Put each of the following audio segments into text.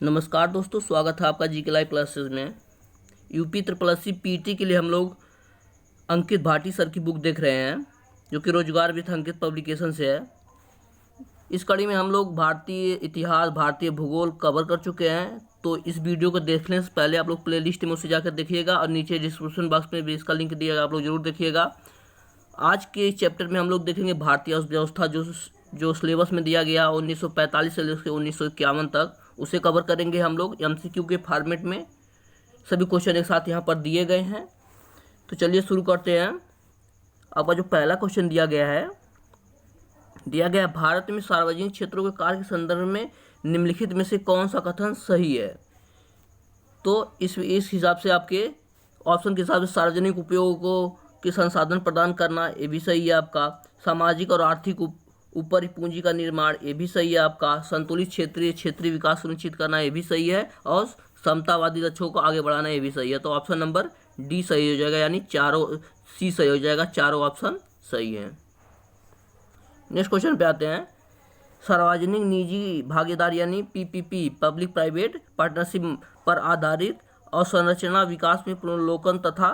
नमस्कार दोस्तों, स्वागत है आपका जीके लाइव क्लासेस में। यूपी ट्रिपल एससी पीटी के लिए हम लोग अंकित भाटी सर की बुक देख रहे हैं, जो कि रोजगार विथ अंकित पब्लिकेशन से है। इस कड़ी में हम लोग भारतीय इतिहास, भारतीय भूगोल कवर कर चुके हैं। तो इस वीडियो को देखने से पहले आप लोग प्ले लिस्ट में उसे जाकर देखिएगा और नीचे डिस्क्रिप्शन बॉक्स में भी इसका लिंक दिया, आप लोग जरूर देखिएगा। आज के इस चैप्टर में हम लोग देखेंगे भारतीय अर्थव्यवस्था, जो सिलेबस में दिया गया 1945 से लेकर 1951 तक, उसे कवर करेंगे हम लोग एमसीक्यू के फॉर्मेट में। सभी क्वेश्चन एक साथ यहाँ पर दिए गए हैं। तो चलिए शुरू करते हैं। आपका जो पहला क्वेश्चन दिया गया है भारत में सार्वजनिक क्षेत्रों के कार्य के संदर्भ में निम्नलिखित में से कौन सा कथन सही है। तो इस हिसाब से आपके ऑप्शन के हिसाब से सार्वजनिक उपयोगों के संसाधन प्रदान करना, ये भी सही है आपका। सामाजिक और आर्थिक ऊपरी पूंजी का निर्माण, ये भी सही है आपका। संतुलित क्षेत्रीय विकास सुनिश्चित करना, ये भी सही है। और समतावादी लक्ष्यों को आगे बढ़ाना, ये भी सही है। तो ऑप्शन नंबर डी सही हो जाएगा, यानी चारों सी सही हो जाएगा, चारों ऑप्शन सही है। नेक्स्ट क्वेश्चन पे आते हैं। सार्वजनिक निजी भागीदारी यानी पीपीपी, पब्लिक प्राइवेट पार्टनरशिप पर आधारित अवसंरचना विकास में पुनर्लोकन तथा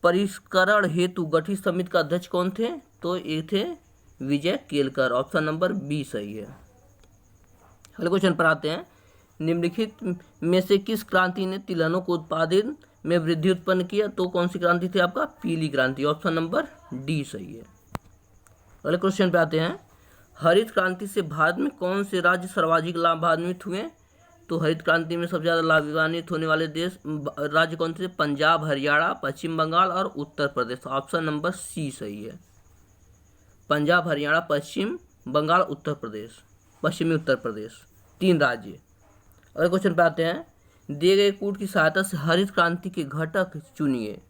परिष्करण हेतु गठित समिति का अध्यक्ष कौन थे। तो ये थे विजय केलकर। ऑप्शन नंबर बी सही है। अगले क्वेश्चन पर आते हैं। निम्नलिखित में से किस क्रांति ने तिलहनों को उत्पादन में वृद्धि उत्पन्न किया। तो कौन सी क्रांति थी आपका, पीली क्रांति। ऑप्शन नंबर डी सही है। अगले क्वेश्चन पे आते हैं। हरित क्रांति से भारत में कौन से राज्य सर्वाधिक लाभान्वित हुए। तो हरित क्रांति में सबसे ज़्यादा लाभान्वित होने वाले राज्य कौन थे। पंजाब, हरियाणा, पश्चिम बंगाल और Uttar Pradesh. Option number C सही है। पंजाब, हरियाणा, पश्चिम बंगाल, उत्तर प्रदेश, पश्चिमी उत्तर प्रदेश, 3 राज्य। अगले क्वेश्चन पे आते हैं। दिए गए कूट की सहायता से हरित क्रांति के घटक चुनिए।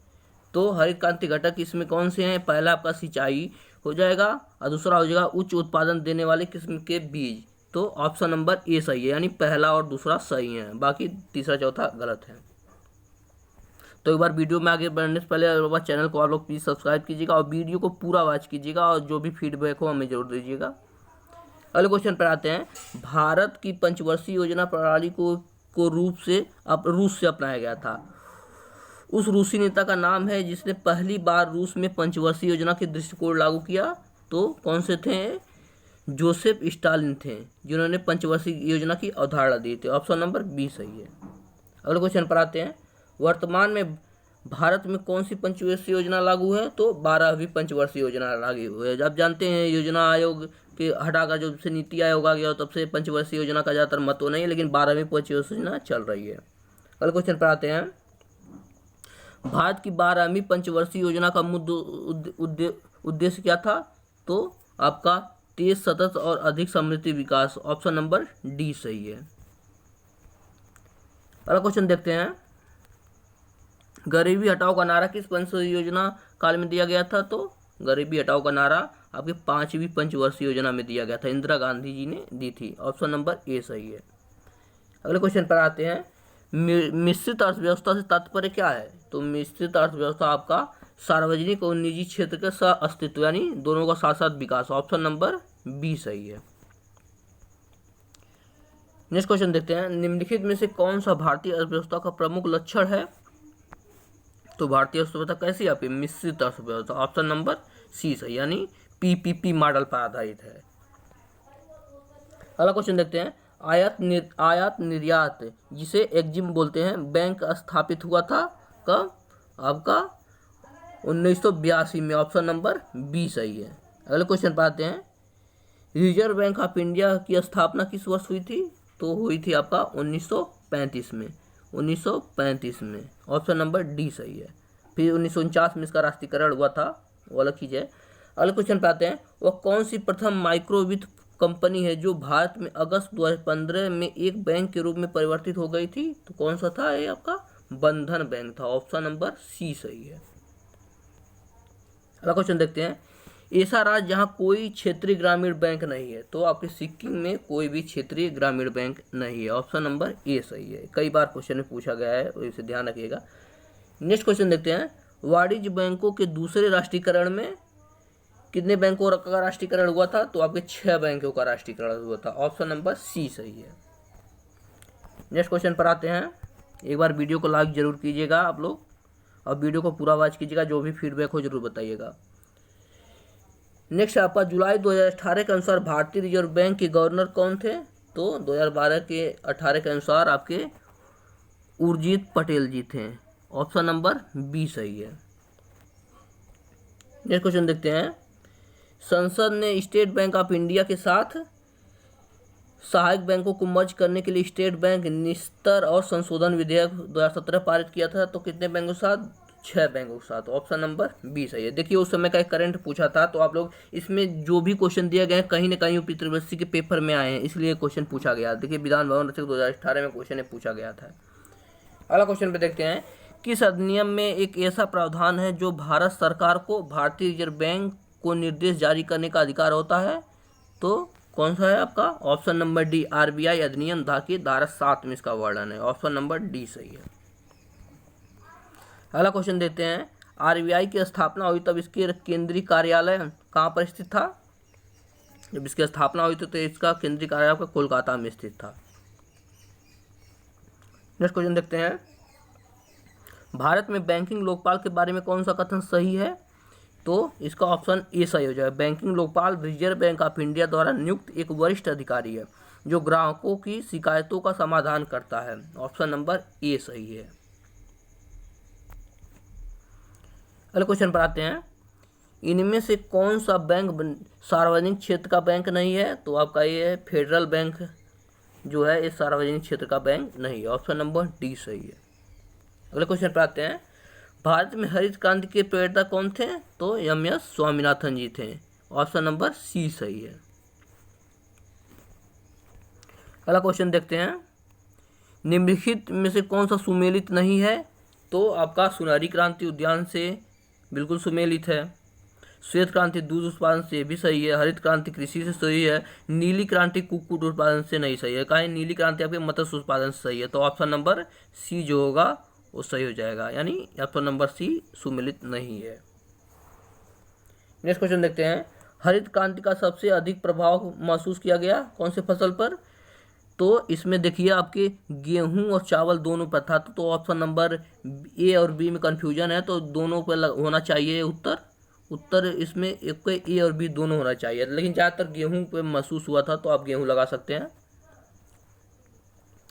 तो हरित क्रांति घटक इसमें कौन से हैं। पहला आपका सिंचाई हो जाएगा और दूसरा हो जाएगा उच्च उत्पादन देने वाले किस्म के बीज। तो ऑप्शन नंबर ए सही है, यानी पहला और दूसरा सही है, बाकी तीसरा चौथा गलत है। तो एक बार वीडियो में आगे बढ़ने से पहले चैनल को आप लोग प्लीज़ सब्सक्राइब कीजिएगा और वीडियो को पूरा वॉच कीजिएगा और जो भी फीडबैक हो हमें जरूर दीजिएगा। अगले क्वेश्चन पर आते हैं। भारत की पंचवर्षीय योजना प्रणाली को रूस से अपनाया गया था। उस रूसी नेता का नाम है जिसने पहली बार रूस में पंचवर्षीय योजना के दृष्टिकोण लागू किया। तो कौन से थे। जोसेफ स्टालिन थे, जिन्होंने पंचवर्षीय योजना की अवधारणा दी थी। ऑप्शन नंबर बी सही है। अगले क्वेश्चन पर आते हैं। वर्तमान में भारत में कौन सी पंचवर्षीय योजना लागू है। तो 12वीं पंचवर्षीय योजना लागू है। आप जानते हैं योजना आयोग के हटाकर जब से नीति आयोग आ गया तब से पंचवर्षीय योजना का ज़्यादातर महत्व नहीं है, लेकिन 12वीं पंचवर्षीय योजना चल रही है। अगले क्वेश्चन पर आते हैं। भारत की 12वीं पंचवर्षीय योजना का मुख्य उद्देश्य क्या था। तो आपका तेज, सतत और अधिक समृद्धि विकास। ऑप्शन नंबर डी सही है। अगला क्वेश्चन देखते हैं। गरीबी हटाओ का नारा किस पंचवर्षीय योजना काल में दिया गया था। तो गरीबी हटाओ का नारा आपके 5वीं पंचवर्षीय योजना में दिया गया था, इंदिरा गांधी जी ने दी थी। ऑप्शन नंबर ए सही है। अगले क्वेश्चन पर आते हैं। मिश्रित अर्थव्यवस्था से तात्पर्य क्या है। तो मिश्रित अर्थव्यवस्था आपका सार्वजनिक और निजी क्षेत्र का सह अस्तित्व, यानी दोनों का साथ साथ विकास। ऑप्शन नंबर बी सही है। नेक्स्ट क्वेश्चन देखते हैं। निम्नलिखित में से कौन सा भारतीय अर्थव्यवस्था का प्रमुख लक्षण है। तो भारतीय अर्थव्यवस्था कैसी है आपकी, मिश्रित अर्थव्यवस्था। ऑप्शन नंबर सी सही, यानी पीपीपी मॉडल पर आधारित है। अगला क्वेश्चन देखते हैं। आयात निर्यात, जिसे एक्जिम बोलते हैं, बैंक स्थापित हुआ था कब। आपका 1982 में। ऑप्शन नंबर बी सही है। अगले क्वेश्चन पर आते हैं। रिजर्व बैंक ऑफ इंडिया की स्थापना किस वर्ष हुई थी। तो हुई थी आपका 1935 में। 1935 में। ऑप्शन नंबर डी सही है। फिर 1949 में इसका राष्ट्रीयकरण हुआ था, वो अलग चीज़ है। अगले क्वेश्चन पे आते हैं। वह कौन सी प्रथम माइक्रोवित्त कंपनी है जो भारत में अगस्त 2015 में एक बैंक के रूप में परिवर्तित हो गई थी। तो कौन सा था ये आपका, बंधन बैंक था। ऑप्शन नंबर सी सही है। अगला क्वेश्चन देखते हैं। ऐसा राज्य जहां कोई क्षेत्रीय ग्रामीण बैंक नहीं है। तो आपके सिक्किम में कोई भी क्षेत्रीय ग्रामीण बैंक नहीं है। ऑप्शन नंबर ए सही है। कई बार क्वेश्चन में पूछा गया है, तो इसे ध्यान रखिएगा। नेक्स्ट क्वेश्चन देखते हैं। वाणिज्य बैंकों के दूसरे राष्ट्रीयकरण में कितने बैंकों का राष्ट्रीयकरण हुआ था। तो आपके 6 बैंकों का राष्ट्रीयकरण हुआ था। ऑप्शन नंबर सी सही है। नेक्स्ट क्वेश्चन पर आते हैं। एक बार वीडियो को लाइक जरूर कीजिएगा आप लोग, और वीडियो को पूरा वॉच कीजिएगा, जो भी फीडबैक हो जरूर बताइएगा। नेक्स्ट आपका जुलाई 2018 के अनुसार भारतीय रिजर्व बैंक के गवर्नर कौन थे? तो 2012 के 18 के अनुसार आपके उर्जित पटेल जी थे। ऑप्शन नंबर बी सही है। नेक्स्ट क्वेश्चन देखते हैं। संसद ने स्टेट बैंक ऑफ इंडिया के साथ सहायक बैंकों को मर्ज करने के लिए स्टेट बैंक निस्तर और संशोधन विधेयक 2017 पारित किया था। तो कितने बैंकों के साथ? 6 बैंकों के साथ। ऑप्शन नंबर बी सही है। देखिए उस समय का एक करंट पूछा था, तो आप लोग इसमें जो भी क्वेश्चन दिए गए हैं कहीं ना कहीं यूपी त्रिवेशी के पेपर में आए हैं, इसलिए क्वेश्चन पूछा गया। देखिए विधान भवन रचक 2018 में क्वेश्चन पूछा गया था। अगला क्वेश्चन पे देखते हैं। किस अधिनियम में एक ऐसा प्रावधान है जो भारत सरकार को भारतीय रिजर्व बैंक को निर्देश जारी करने का अधिकार होता है? तो कौन सा है आपका? ऑप्शन नंबर डी, आरबीआई अधिनियम की धारा 7 में इसका वर्णन है। ऑप्शन नंबर डी सही है। अगला क्वेश्चन देते हैं। आरबीआई की स्थापना हुई तब इसके केंद्रीय कार्यालय कहाँ पर स्थित था? जब इसकी स्थापना हुई थी तो इसका केंद्रीय कार्यालय आपका कोलकाता में स्थित था। नेक्स्ट क्वेश्चन देखते हैं। भारत में बैंकिंग लोकपाल के बारे में कौन सा कथन सही है? तो इसका ऑप्शन ए सही हो जाएगा। Banking Lokpal reserve bank of India द्वारा नियुक्त एक वरिष्ठ अधिकारी है जो ग्राहकों की शिकायतों का समाधान करता है। ऑप्शन नंबर ए सही है। अगले क्वेश्चन पर आते हैं। इनमें से कौन सा बैंक सार्वजनिक क्षेत्र का बैंक नहीं है? तो आपका ये है फेडरल बैंक जो है, इस सार्वजनिक क्षेत्र का बैंक नहीं है। ऑप्शन नंबर डी सही है। अगले क्वेश्चन पर आते हैं। भारत में हरित क्रांति के प्रेरता कौन थे? तो एम.एस. स्वामीनाथन जी थे। ऑप्शन नंबर सी सही है। अगला क्वेश्चन देखते हैं। निम्नलिखित में से कौन सा सुमेलित नहीं है? तो आपका सुनहरी क्रांति उद्यान से बिल्कुल सुमेलित है। श्वेत क्रांति दूध उत्पादन से भी सही है। हरित क्रांति कृषि से सही है। नीली क्रांति कुक्कुट उत्पादन से नहीं सही है। कहीं नीली क्रांति आपके मत्स्य उत्पादन से सही है। तो ऑप्शन नंबर सी जो होगा वो सही हो जाएगा, यानी ऑप्शन नंबर सी सुमेलित नहीं है। नेक्स्ट क्वेश्चन देखते हैं। हरित क्रांति का सबसे अधिक प्रभाव महसूस किया गया कौन से फसल पर? तो इसमें देखिए आपके गेहूं और चावल दोनों पर था। तो ऑप्शन नंबर ए और बी में कंफ्यूजन है, तो दोनों पर होना चाहिए उत्तर इसमें एक ए और बी दोनों होना चाहिए, लेकिन ज़्यादातर गेहूं पे महसूस हुआ था, तो आप गेहूं लगा सकते हैं।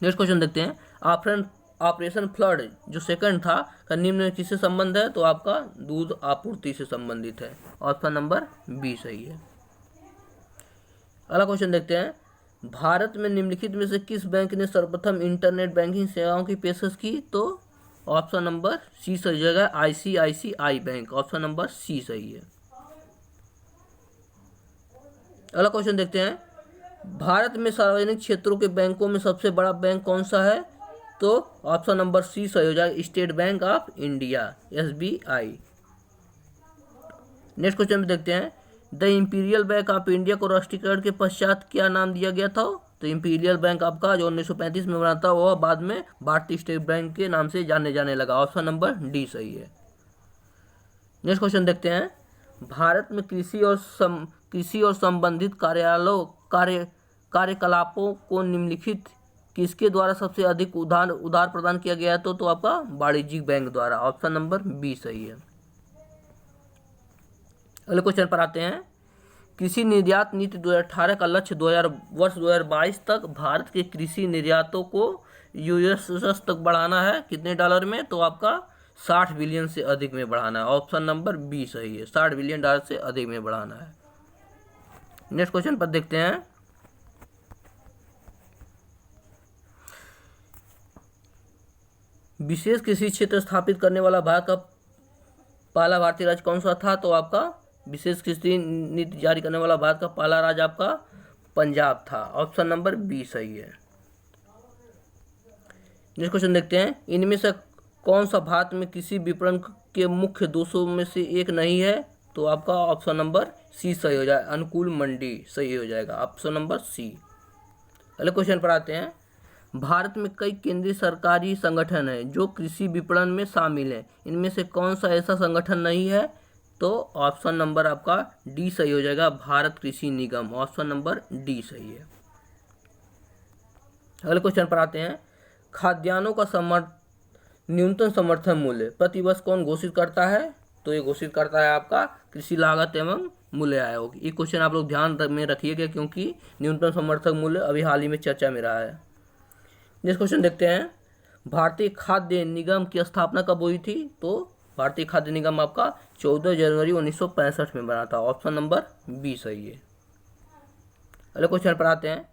नेक्स्ट क्वेश्चन देखते हैं। ऑपरेशन फ्लड जो सेकंड था का निम्न किससे संबंध है? तो आपका दूध आपूर्ति से संबंधित है। ऑप्शन नंबर बी सही है। अगला क्वेश्चन देखते हैं। भारत में निम्नलिखित में से किस बैंक ने सर्वप्रथम इंटरनेट बैंकिंग सेवाओं की पेशकश की? तो ऑप्शन नंबर सी सही जगह ICICI bank. Option number C सही है। अगला क्वेश्चन देखते हैं। भारत में सार्वजनिक क्षेत्रों के बैंकों में सबसे बड़ा बैंक कौन सा है? तो ऑप्शन नंबर सी सही हो जाएगा, state bank of India, SBI. Next question में देखते हैं। The imperial bank of India को राष्ट्रीयकरण के पश्चात क्या नाम दिया गया था? तो इंपीरियल बैंक आपका जो 1935 में बना था वह बाद में भारतीय स्टेट बैंक के नाम से जाने लगा। ऑप्शन नंबर डी सही है। नेक्स्ट क्वेश्चन देखते हैं। भारत में कृषि और संबंधित कार्यकलापों को निम्नलिखित किसके द्वारा सबसे अधिक उधार प्रदान किया गया? तो आपका वाणिज्यिक बैंक द्वारा। ऑप्शन नंबर बी सही है। अगले क्वेश्चन पर आते हैं। कृषि निर्यात नीति 2018 का लक्ष्य वर्ष 2022 तक भारत के कृषि निर्यातों को यूएस तक बढ़ाना है। कितने डॉलर में? तो आपका 60 बिलियन से अधिक में बढ़ाना है। ऑप्शन नंबर बी सही है, 60 बिलियन डॉलर से अधिक में बढ़ाना है। नेक्स्ट क्वेश्चन पर देखते हैं। विशेष कृषि क्षेत्र स्थापित करने वाला भारत का पहला भारतीय राज्य कौन सा था? तो आपका विशेष कृषि नीति जारी करने वाला भारत का पहला राज्य आपका पंजाब था। ऑप्शन नंबर बी सही है। नेक्स्ट क्वेश्चन देखते हैं। इनमें से कौन सा भारत में कृषि विपणन के मुख्य दोषों में से एक नहीं है? तो आपका ऑप्शन नंबर सी सही हो जाएगा, अनुकूल मंडी सही हो जाएगा। Option number C. अगले क्वेश्चन पर आते हैं। भारत में कई केंद्रीय सरकारी संगठन हैं जो कृषि विपणन में शामिल हैं। इनमें से कौन सा ऐसा संगठन नहीं है? तो ऑप्शन नंबर आपका डी सही हो जाएगा, भारत कृषि निगम। ऑप्शन नंबर डी सही है। अगले क्वेश्चन पर आते हैं। खाद्यान्नों का न्यूनतम समर्थन मूल्य प्रति वर्ष कौन घोषित करता है? तो ये घोषित करता है आपका कृषि लागत एवं मूल्य आयोग। ये क्वेश्चन आप लोग ध्यान में रखिएगा क्योंकि न्यूनतम समर्थन मूल्य अभी हाल ही में चर्चा में रहा है। नेक्स्ट क्वेश्चन देखते हैं, भारतीय खाद्य निगम की स्थापना कब हुई थी? तो भारतीय खाद्य निगम आपका 14 जनवरी 1965 में बना था। ऑप्शन नंबर बी सही है। अगले क्वेश्चन पर आते हैं,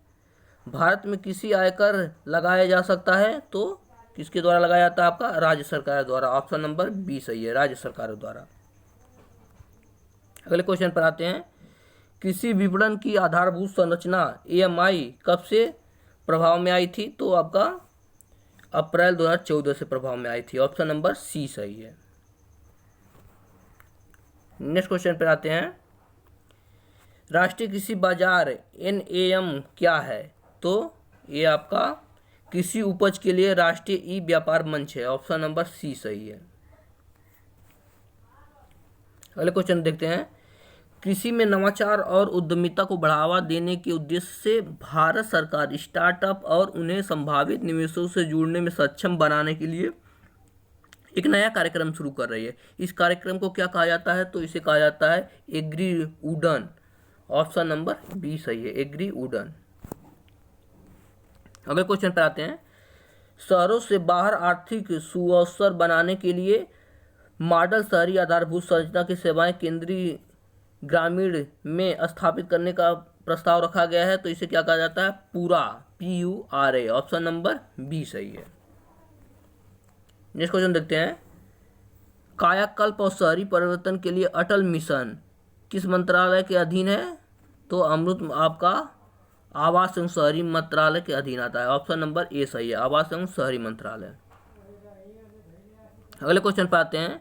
भारत में कृषि आयकर लगाया जा सकता है? तो किसके द्वारा लगाया जाता है? आपका राज्य सरकार द्वारा। ऑप्शन नंबर बी सही है, राज्य सरकार द्वारा। अगले क्वेश्चन पर आते हैं, कृषि विपणन की आधारभूत संरचना AMI कब से प्रभाव में आई थी? तो आपका अप्रैल 2014 से प्रभाव में आई थी। ऑप्शन नंबर सी सही है। नेक्स्ट क्वेश्चन पर आते हैं, राष्ट्रीय कृषि बाजार NAM क्या है? तो ये आपका कृषि उपज के लिए राष्ट्रीय ई व्यापार मंच है। ऑप्शन नंबर सी सही है। अगले क्वेश्चन देखते हैं, कृषि में नवाचार और उद्यमिता को बढ़ावा देने के उद्देश्य से भारत सरकार स्टार्टअप और उन्हें संभावित निवेशों से जुड़ने में सक्षम बनाने के लिए एक नया कार्यक्रम शुरू कर रही है। इस कार्यक्रम को क्या कहा जाता है? तो इसे कहा जाता है एग्री उड़न। ऑप्शन नंबर बी सही है, एग्री उड़न। अगले क्वेश्चन पर आते हैं, शहरों से बाहर आर्थिक सुअवसर बनाने के लिए मॉडल शहरी आधारभूत संरचना की सेवाएं केंद्रीय ग्रामीण में स्थापित करने का प्रस्ताव रखा गया है। तो इसे क्या कहा जाता है? पूरा, PURA। ऑप्शन नंबर बी सही है। नेक्स्ट क्वेश्चन देखते हैं, कायाकल्प और शहरी परिवर्तन के लिए अटल मिशन किस मंत्रालय के अधीन है? तो अमृत आपका आवास एवं शहरी मंत्रालय के अधीन आता है। ऑप्शन नंबर ए सही है, आवास एवं शहरी मंत्रालय। अगले क्वेश्चन पर आते हैं,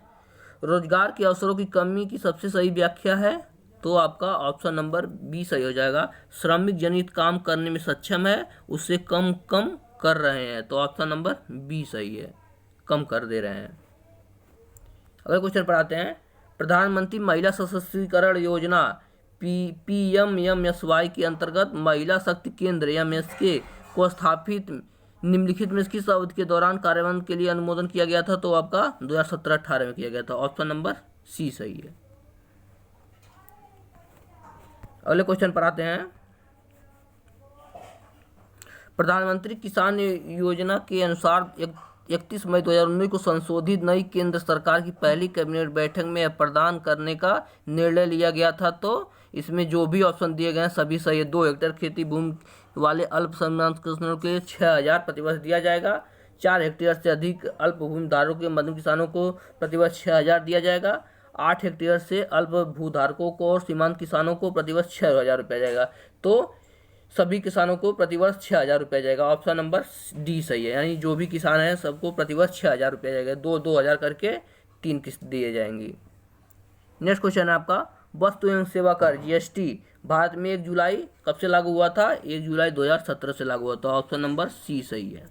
रोजगार के अवसरों की कमी की सबसे सही व्याख्या है? तो आपका ऑप्शन नंबर बी सही हो जाएगा, श्रमिक जनित काम करने में सक्षम है, उससे कम कर रहे हैं। तो ऑप्शन नंबर बी सही है, कम कर दे रहे हैं। अगले क्वेश्चन पर आते हैं, प्रधानमंत्री महिला सशक्तिकरण योजना PMMSY के अंतर्गत महिला शक्ति केंद्र MSK को स्थापित निम्नलिखित में किस अवधि के दौरान कार्यान्वयन के लिए अनुमोदन किया गया था? तो आपका 2017-18 में किया गया था। ऑप्शन नंबर सी सही है। अगले क्वेश्चन पर आते हैं, प्रधानमंत्री किसान योजना के अनुसार 31 मई 2019 को संशोधित नई केंद्र सरकार की पहली कैबिनेट बैठक में प्रदान करने का निर्णय लिया गया था। तो इसमें जो भी ऑप्शन दिए गए हैं सभी सही है। 2 हेक्टेयर खेती भूमि वाले अल्पसंख्यक किसानों के 6,000 प्रतिवर्ष दिया जाएगा। 4 हेक्टेयर से अधिक अल्प भूमिधारकों के मध्यम किसानों को प्रतिवर्ष 6,000 दिया जाएगा। 8 हेक्टेयर से अल्प भूधारकों को और सीमांत किसानों को प्रतिवर्ष 6,000 रुपया जाएगा। तो सभी किसानों को प्रतिवर्ष 6,000 रुपया जाएगा। ऑप्शन नंबर डी सही है, यानी जो भी किसान हैं सबको प्रतिवर्ष 6,000 रुपया जाएगा। 2,000 करके 3 किस्त दिए जाएंगी। नेक्स्ट क्वेश्चन है आपका, वस्तु एवं सेवा कर GST भारत में 1 जुलाई कब से लागू हुआ था? 1 जुलाई 2017 से लागू हुआ था। ऑप्शन नंबर सी सही है।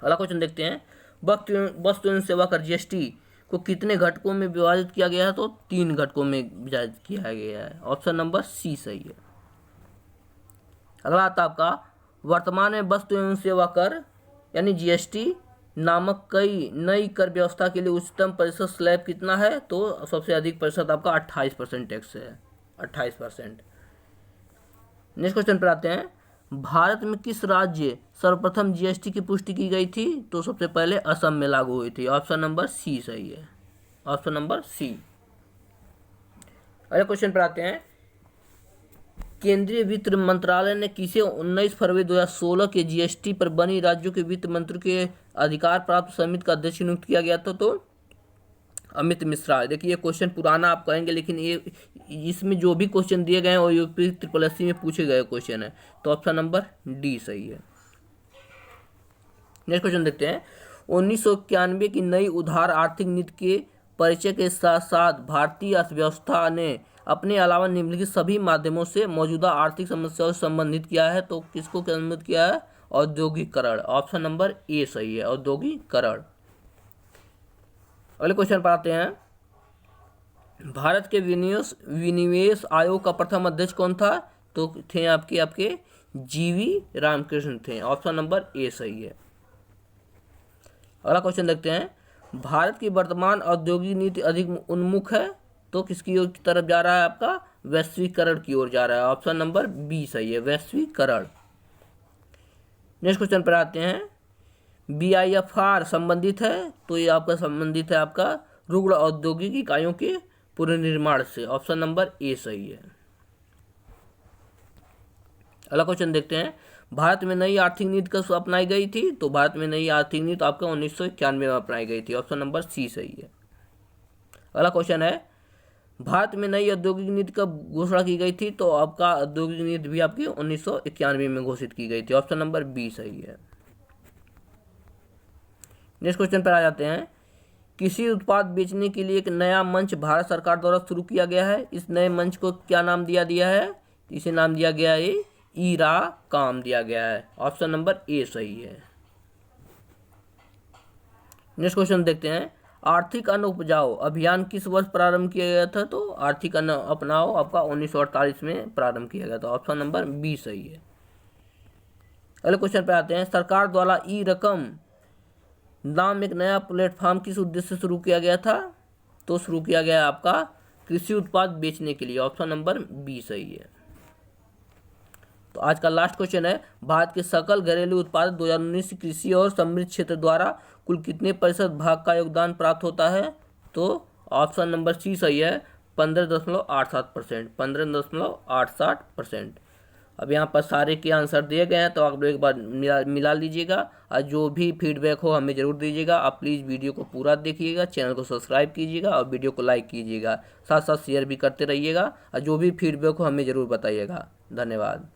अगला क्वेश्चन देखते हैं, वस्तु एवं सेवा कर GST को कितने घटकों में विभाजित किया गया है? तो 3 घटकों में विभाजित किया गया है। ऑप्शन नंबर सी सही है। अगला आता आपका, वर्तमान में वस्तु एवं सेवा कर यानी GST नामक कई नई कर व्यवस्था के लिए उच्चतम प्रतिशत स्लैब कितना है? तो सबसे अधिक प्रतिशत आपका 28% टैक्स है, 28%। नेक्स्ट क्वेश्चन पर आते हैं, भारत में किस राज्य सर्वप्रथम GST की पुष्टि की गई थी? तो सबसे पहले असम में लागू हुई थी। ऑप्शन नंबर सी सही है, ऑप्शन नंबर सी। अगले क्वेश्चन पर आते हैं, केंद्रीय वित्त मंत्रालय ने किसे 19 फरवरी 2016 के GST पर बनी राज्यों के वित्त मंत्री के अधिकार प्राप्त समिति का अध्यक्ष नियुक्त किया गया था? तो अमित मिश्रा। देखिए ये क्वेश्चन पुराना आप कहेंगे, लेकिन ये इसमें जो भी क्वेश्चन दिए गए हैं वो UP SSSC में पूछे गए क्वेश्चन है। तो ऑप्शन नंबर डी सही है। नेक्स्ट क्वेश्चन देखते हैं, 1991 की नई उदार आर्थिक नीति के परिचय के साथ साथ भारतीय अर्थव्यवस्था ने अपने अलावा निम्नलिखित सभी माध्यमों से मौजूदा आर्थिक समस्याओं से संबंधित किया है। तो किसको संबंधित किया है? औद्योगिकरण। ऑप्शन नंबर ए सही है, औद्योगिकरण। अगले क्वेश्चन पर आते हैं, भारत के विनिवेश आयोग का प्रथम अध्यक्ष कौन था? तो थे आपके जीवी रामकृष्ण थे। ऑप्शन नंबर ए सही है। अगला क्वेश्चन देखते हैं, भारत की वर्तमान औद्योगिक नीति अधिक उन्मुख है, तो किसकी ओर की तरफ जा रहा है? आपका वैश्वीकरण की ओर जा रहा है। ऑप्शन नंबर बी सही है, वैश्वीकरण। नेक्स्ट क्वेश्चन पर आते हैं, BIFR संबंधित है, तो ये आपका संबंधित है आपका रुग्ण औद्योगिक इकाइयों के पुनर्निर्माण से। ऑप्शन नंबर ए सही है। अगला क्वेश्चन देखते हैं, भारत में नई आर्थिक नीति कब अपनाई गई थी? तो भारत में नई आर्थिक नीति आपका 1991 में अपनाई गई थी। ऑप्शन नंबर सी सही है। अगला क्वेश्चन है, भारत में नई औद्योगिक नीति कब घोषणा की गई थी? तो आपका औद्योगिक नीति भी आपकी 1991 में घोषित की गई थी। ऑप्शन नंबर बी सही है। नेक्स्ट क्वेश्चन पर आ जाते हैं, किसी उत्पाद बेचने के लिए एक नया मंच भारत सरकार द्वारा शुरू किया गया है। इस नए मंच को क्या नाम दिया है? इसे नाम दिया गया है ई-रा-काम दिया गया है। ऑप्शन नंबर ए सही है। नेक्स्ट क्वेश्चन देखते हैं, आर्थिक अन्न उपजाओ अभियान किस वर्ष प्रारंभ किया गया था? तो आर्थिक अन्न अपनाओ आपका 1948 में प्रारंभ किया गया था। ऑप्शन नंबर बी सही है। अगले क्वेश्चन पे आते हैं, सरकार द्वारा ई रकम नाम एक नया प्लेटफॉर्म किस उद्देश्य से शुरू किया गया था? तो शुरू किया गया आपका कृषि उत्पाद बेचने के लिए। ऑप्शन नंबर बी सही है। तो आज का लास्ट क्वेश्चन है, भारत के सकल घरेलू उत्पाद 2019 कृषि और समृद्ध क्षेत्र द्वारा कुल कितने प्रतिशत भाग का योगदान प्राप्त होता है? तो ऑप्शन नंबर सी सही है, 15.87%। 15.87%। अब यहाँ पर सारे के आंसर दिए गए हैं, तो आप लोग एक बार मिला लीजिएगा और जो भी फीडबैक हो हमें ज़रूर दीजिएगा। आप प्लीज़ वीडियो को पूरा देखिएगा, चैनल को सब्सक्राइब कीजिएगा और वीडियो को लाइक कीजिएगा, साथ साथ शेयर भी करते रहिएगा और जो भी फीडबैक हो हमें ज़रूर बताइएगा। धन्यवाद।